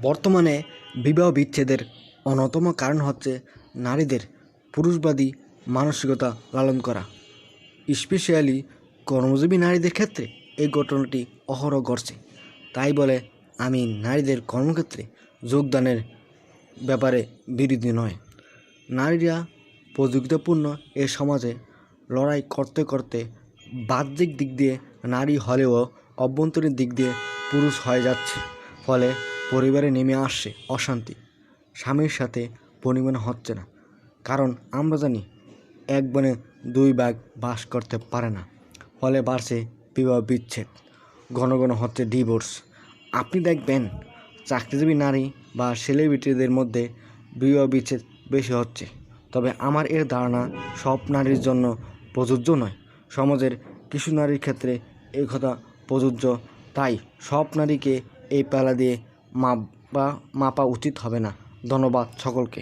বর্তমানে বিবাহ বিচ্ছেদের অন্যতম কারণ হচ্ছে নারীদের পুরুষবাদী মানসিকতা লালন করা। স্পেশালি কর্মজীবী নারীদের ক্ষেত্রে এই ঘটনাটি অহরহ ঘটছে। তাই বলে আমি নারীদের কর্মক্ষেত্রে যোগদানের ব্যাপারে বিরোধী নয়। নারীরা প্রযুক্তিপূর্ণ এ সমাজে লড়াই করতে করতে বাহ্যিক দিক দিয়ে নারী হলেও অভ্যন্তরীণ দিক দিয়ে পুরুষ হয়ে যাচ্ছে। ফলে পরিবারে নেমে আসছে অশান্তি, স্বামীর সাথে বনিবনা হচ্ছে না। কারণ আমরা জানি এক বনে দুই ভাগ বাস করতে পারে না। ফলে বাড়ছে বিবাহ বিচ্ছেদ, ঘন ঘন হচ্ছে ডিভোর্স। আপনি দেখবেন চাকরিজীবী নারী বা সেলিব্রিটিদের মধ্যে বিবাহ বিচ্ছেদ বেশি হচ্ছে। তবে আমার এর ধারণা সব নারীর জন্য প্রযোজ্য নয়। সমাজের কিছু নারীর ক্ষেত্রে এই কথা প্রযোজ্য, তাই সব নারীকে এই পেলা দিয়ে মাপা উচিত হবে না। ধন্যবাদ সকলকে।